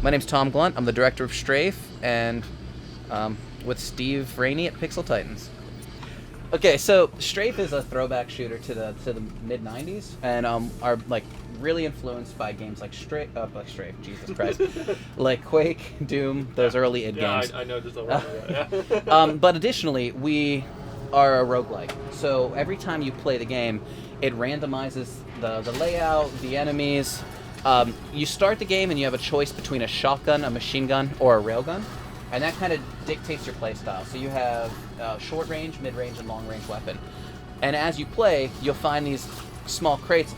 My name's Tom Glunt. I'm the director of Strafe, and with Steve Rainey at Pixel Titans. Okay, so Strafe is a throwback shooter to the mid '90s, and are like really influenced by games like Strafe, Jesus Christ, like Quake, Doom, those early id games. I know just over But additionally, we are a roguelike. So every time you play the game, it randomizes the layout, the enemies. You start the game and you have a choice between a shotgun, a machine gun, or a railgun. And that kind of dictates your playstyle. So you have short range, mid range, and long range weapon. And as you play, you'll find these small crates.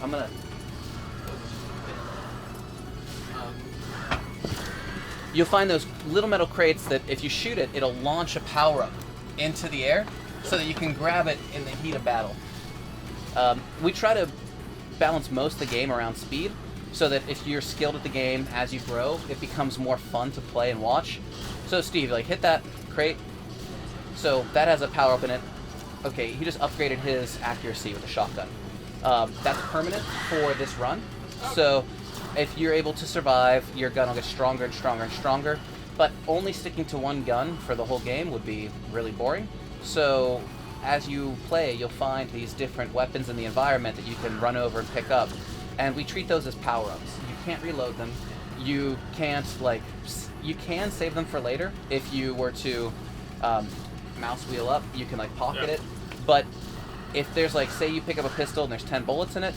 You'll find those little metal crates that if you shoot it, it'll launch a power-up into the air so that you can grab it in the heat of battle. We try to balance most of the game around speed, so that if you're skilled at the game, as you grow, it becomes more fun to play and watch. So Steve, like, hit that crate. So that has a power-up in it. Okay, he just upgraded his accuracy with a shotgun. That's permanent for this run. So if you're able to survive, your gun will get stronger and stronger and stronger. But only sticking to one gun for the whole game would be really boring. So as you play, you'll find these different weapons in the environment that you can run over and pick up. And we treat those as power-ups. You can't reload them. You can't, like, you can save them for later. If you were to mouse wheel up, you can, like, pocket it. But if there's, like, say you pick up a pistol and there's 10 bullets in it,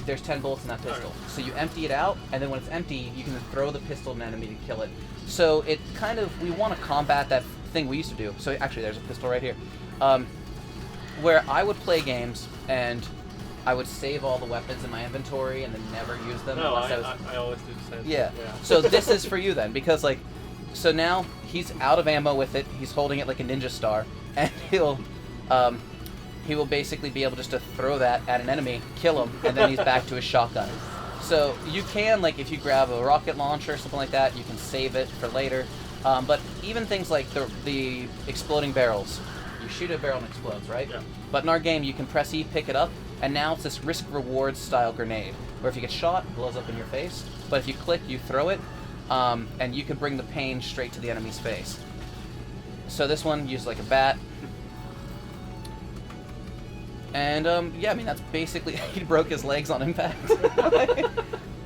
there's 10 bullets in that pistol. So you empty it out, and then when it's empty, you can throw the pistol at an enemy to kill it. So it kind of, we want to combat that thing we used to do. So actually, there's a pistol right here. Where I would play games, and I would save all the weapons in my inventory and then never use them. No, I always do the same yeah. thing. Yeah. So this is for you then, because, like, so now he's out of ammo with it. He's holding it like a ninja star, and he will basically be able just to throw that at an enemy, kill him, and then he's back to his shotgun. So you can, like, if you grab a rocket launcher or something like that, you can save it for later. But even things like the exploding barrels, you shoot a barrel and it explodes, right? Yeah. But in our game, you can press E, pick it up, and now it's this risk-reward style grenade, where if you get shot, it blows up in your face. But if you click, you throw it, and you can bring the pain straight to the enemy's face. So this one uses like a bat. And, yeah, I mean, that's basically, he broke his legs on impact.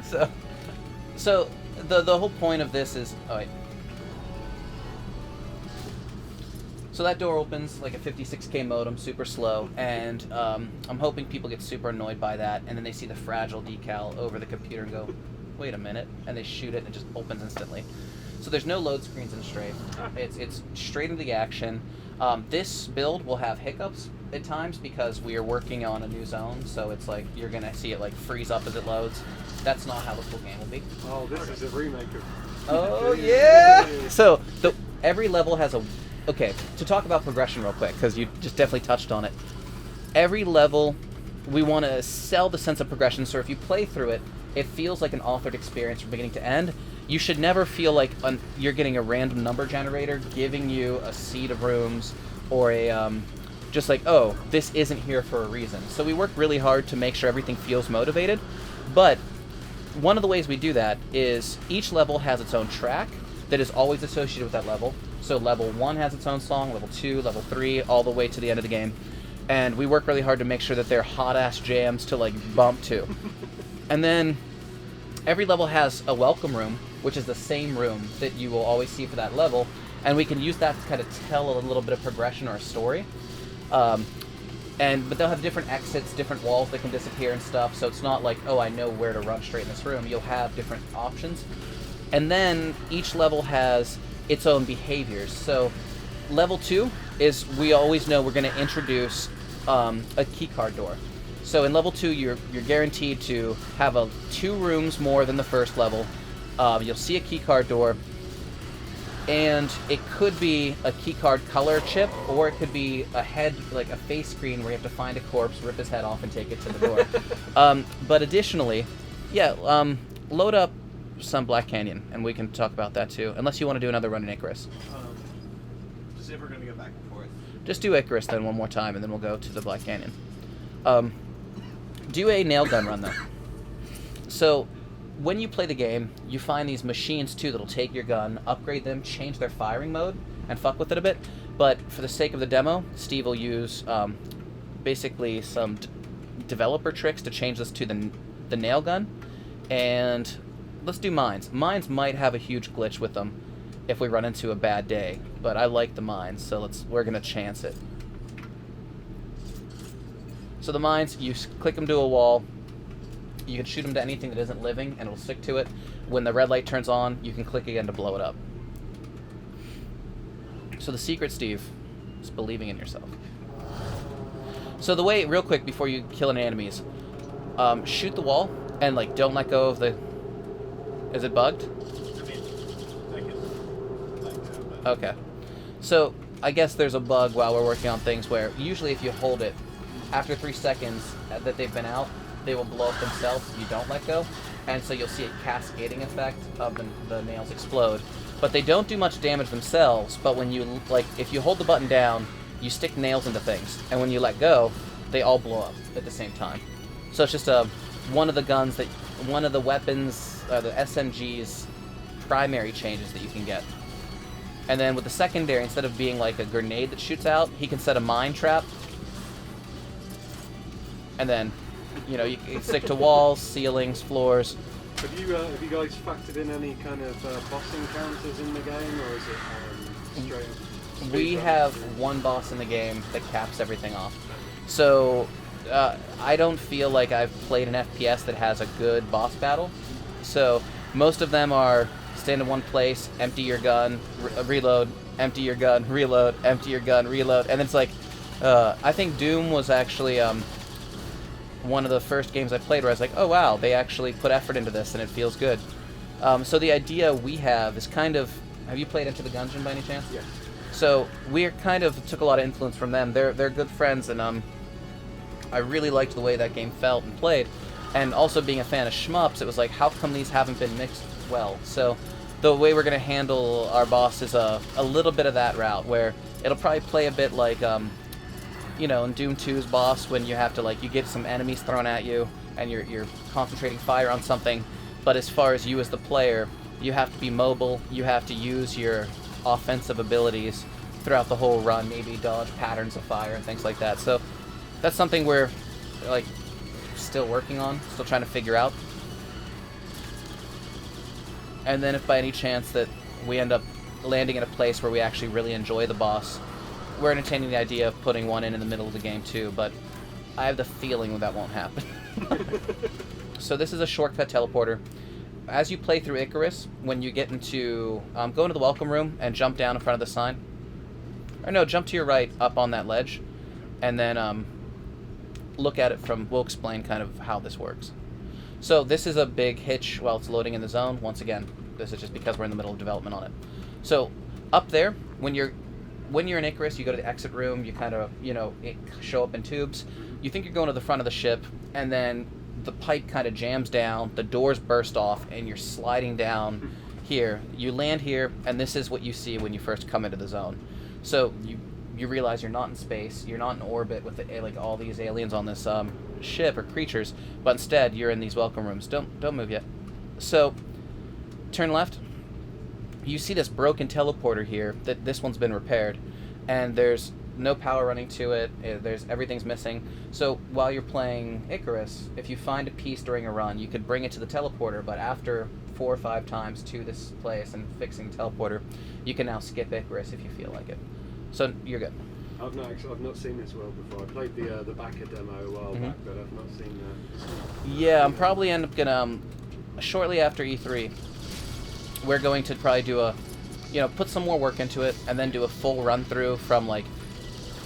So the whole point of this is, oh wait. So that door opens like a 56K modem, super slow, and I'm hoping people get super annoyed by that, and then they see the fragile decal over the computer and go, wait a minute, and they shoot it and it just opens instantly. So there's no load screens in Strafe. It's straight into the action. This build will have hiccups at times because we are working on a new zone, so it's like you're gonna see it like freeze up as it loads. That's not how the full game will be. Oh, this is a remake of... Oh yeah! So every level has a... Okay, to talk about progression real quick, because you just definitely touched on it. Every level, we want to sell the sense of progression, so if you play through it, it feels like an authored experience from beginning to end. You should never feel like you're getting a random number generator giving you a seed of rooms, or a, just like, oh, this isn't here for a reason. So we work really hard to make sure everything feels motivated, but one of the ways we do that is each level has its own track that is always associated with that level. So level 1 has its own song, level 2, level 3, all the way to the end of the game. And we work really hard to make sure that they're hot-ass jams to, like, bump to. And then every level has a welcome room, which is the same room that you will always see for that level. And we can use that to kind of tell a little bit of progression or a story. But they'll have different exits, different walls that can disappear and stuff. So it's not like, oh, I know where to run straight in this room. You'll have different options. And then each level has its own behaviors. So level 2 is, we always know we're going to introduce a keycard door. So in level 2, you're guaranteed to have 2 rooms more than the first level. You'll see a keycard door, and it could be a keycard color chip, or it could be a head, like a face screen where you have to find a corpse, rip his head off, and take it to the door. But additionally, yeah, load up some Black Canyon, and we can talk about that too. Unless you want to do another run in Icarus. Just if we're going to go back and forth. Just do Icarus then one more time, and then we'll go to the Black Canyon. Do a nail gun run though. So when you play the game, you find these machines too that'll take your gun, upgrade them, change their firing mode, and fuck with it a bit. But for the sake of the demo, Steve will use basically some developer tricks to change this to the nail gun. And let's do mines. Mines might have a huge glitch with them if we run into a bad day, but I like the mines, so we're gonna chance it. So the mines, you click them to a wall. You can shoot them to anything that isn't living, and it'll stick to it. When the red light turns on, you can click again to blow it up. So the secret, Steve, is believing in yourself. So the way, real quick, before you kill any enemies, shoot the wall, and, like, don't let go of the... Is it bugged? I mean, I can let go, but... Okay. So, I guess there's a bug while we're working on things where, usually if you hold it, after 3 seconds that they've been out, they will blow up themselves if you don't let go. And so you'll see a cascading effect of the nails explode. But they don't do much damage themselves, but when you, like, if you hold the button down, you stick nails into things. And when you let go, they all blow up at the same time. So it's just one of the weapons, the SMG's primary changes that you can get. And then with the secondary, instead of being like a grenade that shoots out, he can set a mine trap. And then, you know, you can stick to walls, ceilings, floors. Have you guys factored in any kind of boss encounters in the game, or is it straight up? We have one boss in the game that caps everything off. So, I don't feel like I've played an FPS that has a good boss battle. So, most of them are stand in one place, empty your gun, reload, empty your gun, reload, empty your gun, reload. And it's like, I think Doom was actually one of the first games I played where I was like, oh wow, they actually put effort into this and it feels good. So the idea we have is kind of, have you played Into the Gungeon by any chance? Yeah. So we kind of took a lot of influence from them. They're good friends, and I really liked the way that game felt and played. And also being a fan of shmups, it was like, how come these haven't been mixed well? So the way we're going to handle our boss is a little bit of that route, where it'll probably play a bit like, you know, in Doom 2's boss, when you have to, like, you get some enemies thrown at you, and you're concentrating fire on something. But as far as you as the player, you have to be mobile, you have to use your offensive abilities throughout the whole run, maybe dodge patterns of fire and things like that. So that's something we're, like, still working on, still trying to figure out. And then if by any chance that we end up landing in a place where we actually really enjoy the boss, we're entertaining the idea of putting one in the middle of the game too, but I have the feeling that won't happen. So this is a shortcut teleporter. As you play through Icarus, when you get into, go into the welcome room and jump down in front of the sign. Or no, jump to your right up on that ledge, and then look at it from, we'll explain kind of how this works. So this is a big hitch while it's loading in the zone. Once again, this is just because we're in the middle of development on it. So up there, when you're in Icarus, you go to the exit room, you kind of, you know, show up in tubes. You think you're going to the front of the ship, and then the pipe kind of jams down, the doors burst off, and you're sliding down here. You land here, and this is what you see when you first come into the zone. So you realize you're not in space, you're not in orbit with like all these aliens on this ship or creatures, but instead you're in these welcome rooms. Don't move yet. So turn left. You see this broken teleporter here. That this one's been repaired, and there's no power running to it. Everything's missing. So while you're playing Icarus, if you find a piece during a run, you could bring it to the teleporter. But after 4 or 5 times to this place and fixing the teleporter, you can now skip Icarus if you feel like it. So you're good. I've not seen this world before. I played the backer demo a while back, but I've not seen that. Yeah, I'm probably end up gonna shortly after E3. We're going to probably do a, you know, put some more work into it, and then do a full run through from like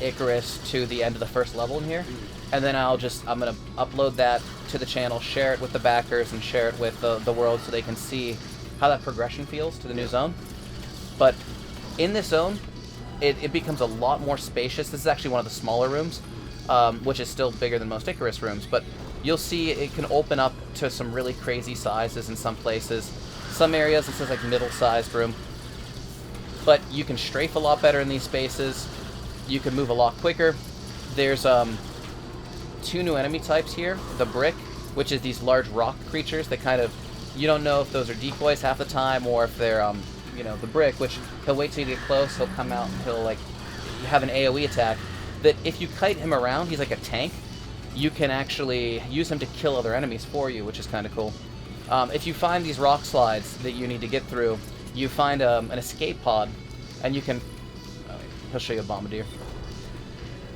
Icarus to the end of the first level in here, and then I'm gonna upload that to the channel, share it with the backers, and share it with the world so they can see how that progression feels to the new zone. But in this zone, it becomes a lot more spacious. This is actually one of the smaller rooms, which is still bigger than most Icarus rooms, but you'll see it can open up to some really crazy sizes in some places. Some areas it says like middle-sized room, but you can strafe a lot better in these spaces. You can move a lot quicker. There's 2 new enemy types here. The brick, which is these large rock creatures that kind of you don't know if those are decoys half the time or if they're you know, the brick, which he'll wait till you get close, he'll come out and he'll like have an AoE attack that if you kite him around, he's like a tank. You can actually use him to kill other enemies for you, which is kind of cool. If you find these rock slides that you need to get through, you find an escape pod, and you can... he'll show you a bombardier.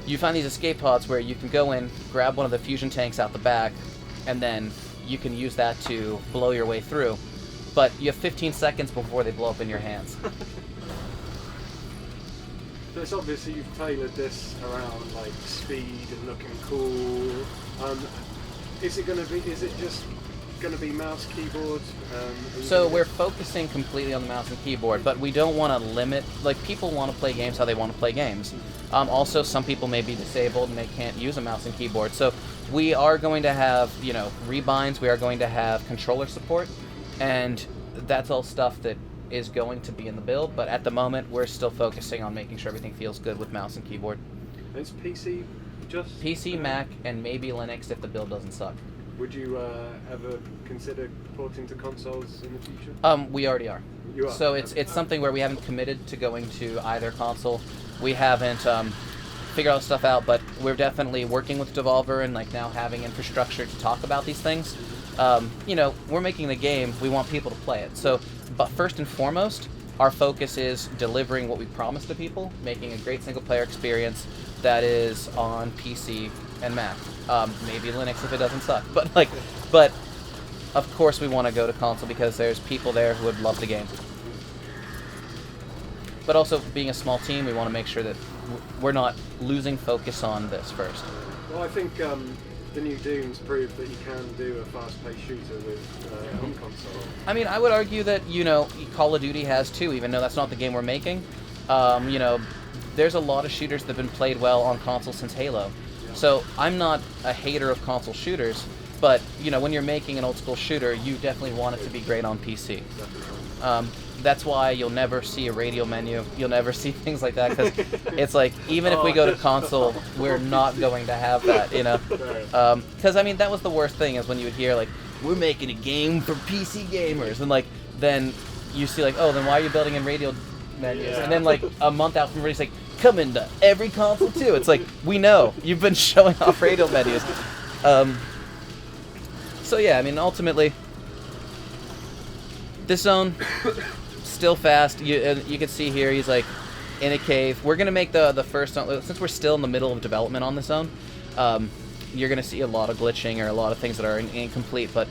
You find these escape pods where you can go in, grab one of the fusion tanks out the back, and then you can use that to blow your way through. But you have 15 seconds before they blow up in your hands. So it's obviously you've tailored this around like speed and looking cool. Is it just going to be mouse keyboard? So we're focusing completely on the mouse and keyboard, but we don't want to limit. Like, people want to play games how they want to play games. Also, some people may be disabled and they can't use a mouse and keyboard. So we are going to have, you know, rebinds. We are going to have controller support, and that's all stuff that is going to be in the build, but at the moment we're still focusing on making sure everything feels good with mouse and keyboard. It's PC just? PC, Mac, and maybe Linux if the build doesn't suck. Would you ever consider porting to consoles in the future? We already are. You are? So it's something where we haven't committed to going to either console. We haven't figured all this stuff out, but we're definitely working with Devolver and like now having infrastructure to talk about these things. You know, we're making the game, we want people to play it. So, but first and foremost, our focus is delivering what we promised to people, making a great single-player experience that is on PC and Mac. Maybe Linux if it doesn't suck. But of course we want to go to console because there's people there who would love the game. But also, being a small team, we want to make sure that we're not losing focus on this first. Well, I think the new Doom's proved that you can do a fast-paced shooter with on console. I mean, I would argue that, you know, Call of Duty has too, even though that's not the game we're making. You know, there's a lot of shooters that have been played well on console since Halo. Yeah. So I'm not a hater of console shooters, but, you know, when you're making an old-school shooter, you definitely want it to be great on PC. That's why you'll never see a radio menu. You'll never see things like that, because it's like, even if we go to console, we're not going to have that, you know? Because, I mean, that was the worst thing, is when you would hear, like, we're making a game for PC gamers, and, like, then you see, like, oh, then why are you building in radio menus? Yeah. And then, like, a month out from release, like, come into every console, too. It's like, we know. You've been showing off radio menus. So, yeah, I mean, ultimately, this zone... still fast. You can see here he's like in a cave. We're gonna make the first zone, since we're still in the middle of development on this zone. You're gonna see a lot of glitching or a lot of things that are incomplete. But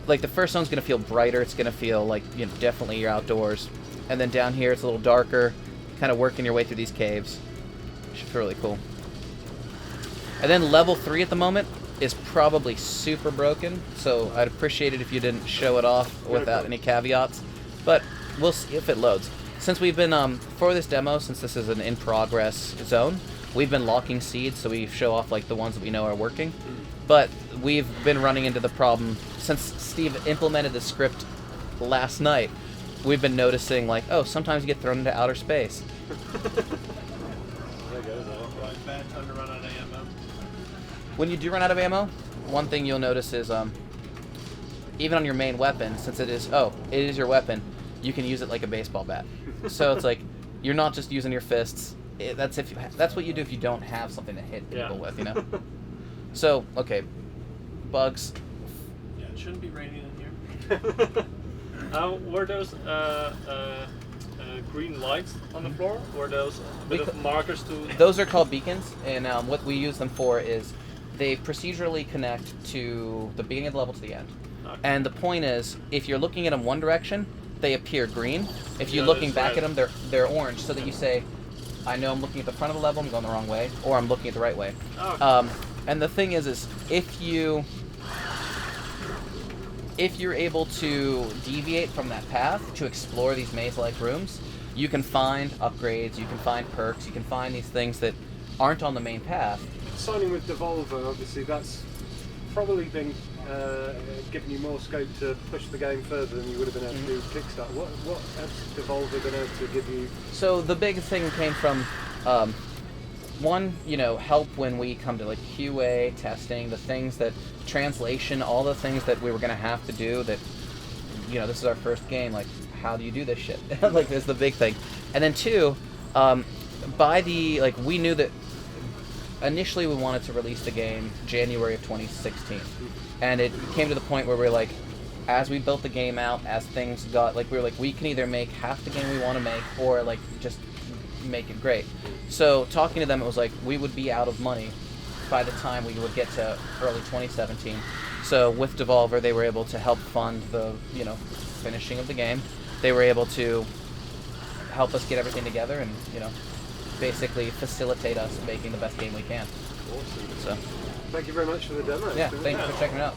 like the first zone's gonna feel brighter. It's gonna feel like, you know, definitely you're outdoors. And then down here it's a little darker, kind of working your way through these caves. Should feel really cool. And then level 3 at the moment is probably super broken. So I'd appreciate it if you didn't show it off without any caveats. But we'll see if it loads. Since we've been, for this demo, since this is an in-progress zone, we've been locking seeds, so we show off, like, the ones that we know are working. But we've been running into the problem, since Steve implemented the script last night, we've been noticing, like, oh, sometimes you get thrown into outer space. There goes that. Right, bad time to run out of ammo. When you do run out of ammo, one thing you'll notice is, even on your main weapon, since it is your weapon, you can use it like a baseball bat. So it's like, you're not just using your fists. That's what you do if you don't have something to hit people with, you know? So, okay. Bugs. Yeah, it shouldn't be raining in here. Were those green lights on the floor? Were those a bit of markers to... Those are called beacons, and what we use them for is they procedurally connect to the beginning of the level to the end. Okay. And the point is, if you're looking at them one direction, they appear green. If you're looking back at them, they're orange, so that you say, I know I'm looking at the front of the level, I'm going the wrong way, or I'm looking at the right way. Okay. And the thing is if you're able to deviate from that path to explore these maze-like rooms, you can find upgrades, you can find perks, you can find these things that aren't on the main path. Signing with Devolver, obviously, that's probably been giving you more scope to push the game further than you would have been able to do with Kickstarter. What has Devolver been able to give you? So the big thing came from one, help when we come to like QA testing, the things that translation, all the things that we were gonna have to do. That this is our first game. Like, how do you do this shit? Like, this is the big thing. And then two, we knew that initially we wanted to release the game January of 2016, and it came to the point where we're like, as we built the game out, as things got like, we were like, we can either make half the game we want to make, or like just make it great. So talking to them, it was like we would be out of money by the time we would get to early 2017. So with Devolver, they were able to help fund the finishing of the game. They were able to help us get everything together, and basically facilitate us making the best game we can. Awesome. So Thank you very much for the demo. yeah, thank you for checking it out.